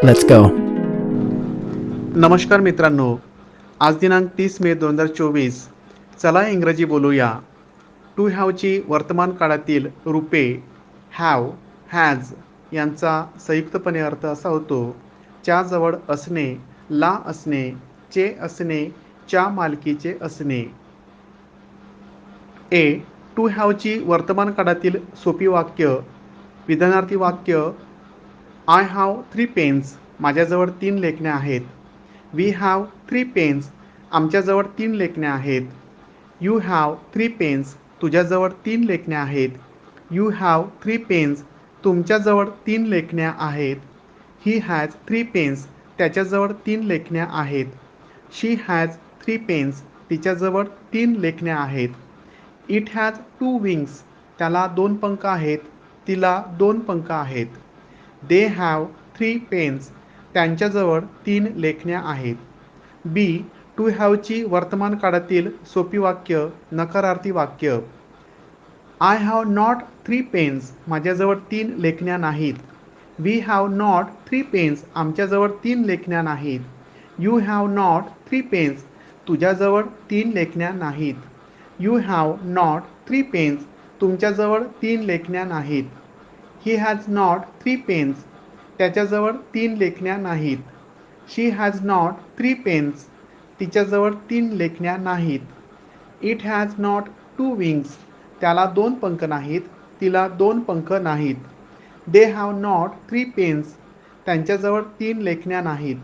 Let's go. नमस्कार मित्रांनो, आज दिनांक 30 मे 2024. चला इंग्रजी बोलूया. टू हॅवची वर्तमान काळातील रूपे हॅव, हॅज यांचा संयुक्तपणे अर्थ असा होतो: च्या जवळ असणे, ला असणे, चे असणे, च्या मालकीचे असणे. ए. टू हॅवची वर्तमान काळातील सोपी वाक्य, विधानार्थी वाक्य: आय हॅव 3 पेन्स. माझ्याजवळ 3 लेखण्या आहेत. We have 3 pens. आमच्याजवळ 3 लेखण्या आहेत. You have 3 pens. तुझ्याजवळ 3 लेखण्या आहेत. You have 3 pens. तुमच्याजवळ 3 लेखण्या आहेत. He has 3 pens. त्याच्याजवळ 3 लेखण्या आहेत. शी हॅज 3 पेन्स. तिच्याजवळ 3 लेखण्या आहेत. It has 2 wings. त्याला 2 पंख आहेत. तिला 2 पंख आहेत. They have 3 pens. त्यांच्याजवळ 3 लेखण्या आहेत. बी. टू हॅवची वर्तमान काळातील सोपी वाक्य, नकारार्थी वाक्य: आय हॅव नॉट 3 पेन्स. माझ्याजवळ 3 लेखण्या नाहीत. We have not 3 pens. आमच्याजवळ 3 लेखण्या नाहीत. You have not 3 pens. तुझ्याजवळ 3 लेखण्या नाहीत. You have not 3 pens. तुमच्याजवळ 3 लेखण्या नाहीत. He has not 3 pens. त्याच्याजवळ 3 लेखण्या नाहीत. She has not 3 pens. तिच्याजवळ 3 लेखण्या नाहीत. It has not 2 wings. त्याला 2 पंख नाहीत. तिला 2 पंख नाहीत. They have not 3 pens. त्यांच्याजवळ 3 लेखण्या नाहीत.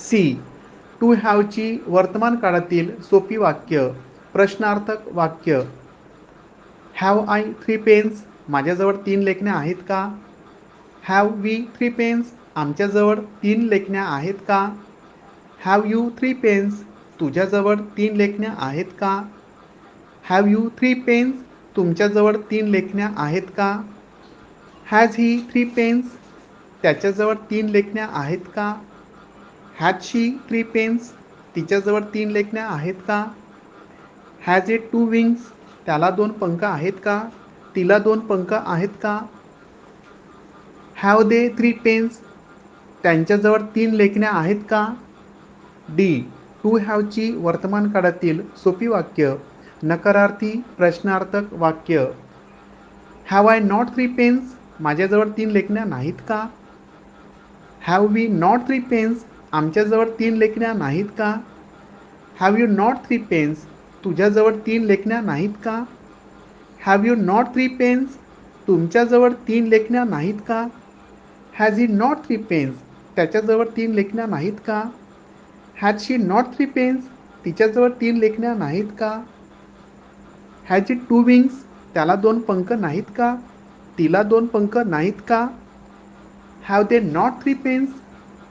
सी. टू हॅवची वर्तमान काळातील सोपी वाक्य, प्रश्नार्थक वाक्य: हॅव आय 3 पेन्स. माझ्याजवळ 3 लेखण्या आहेत का? Have we 3 pens. आमच्याजवळ 3 लेखण्या आहेत का? Have you 3 pens. तुझ्याजवळ 3 लेखण्या आहेत का? Have you 3 pens. तुमच्याजवळ 3 लेखण्या आहेत का? Has he 3 pens. त्याच्याजवळ 3 लेखण्या आहेत का? Has she 3 pens. तिच्याजवळ 3 लेखण्या आहेत का? Has it 2 wings. त्याला 2 पंख आहेत का? तिला 2 पंख आहेत का? Have they 3 pens. त्यांच्याजवळ 3 लेखण्या आहेत का? डी. टू हॅवची वर्तमान काळातील सोपी वाक्य, नकारार्थी प्रश्नार्थक वाक्य: हॅव आय नॉट 3 पेन्स. माझ्याजवळ 3 लेखण्या नाहीत का? Have we not 3 pens. आमच्याजवळ 3 लेखण्या नाहीत का? Have you not 3 pens. तुझ्याजवळ 3 लेखण्या नाहीत का? Have you not 3 pens. तुमच्याजवळ 3 लेखण्या नाहीत का? Has he not 3 pens. त्याच्याजवळ 3 लेखण्या नाहीत का? Has she not 3 pens. तिच्याजवळ 3 लेखण्या नाहीत का? Has it 2 wings. त्याला 2 पंख नाहीत का? तिला 2 पंख नाहीत का? Have they not 3 pens.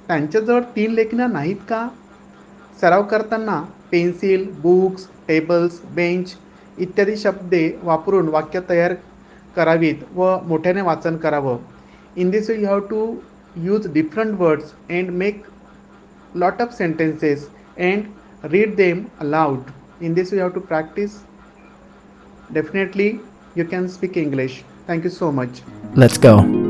त्यांच्याजवळ 3 लेखण्या नाहीत का? सराव करताना पेन्सिल, बुक्स, टेबल्स, बेंच इत्यादी शब्दे वापरून वाक्य तयार करावीत व मोठ्याने वाचन करावं. In this way you have to use different words and make lot of sentences and read them aloud. In this you have to practice. Definitely you can speak English. Thank you so much. Let's go.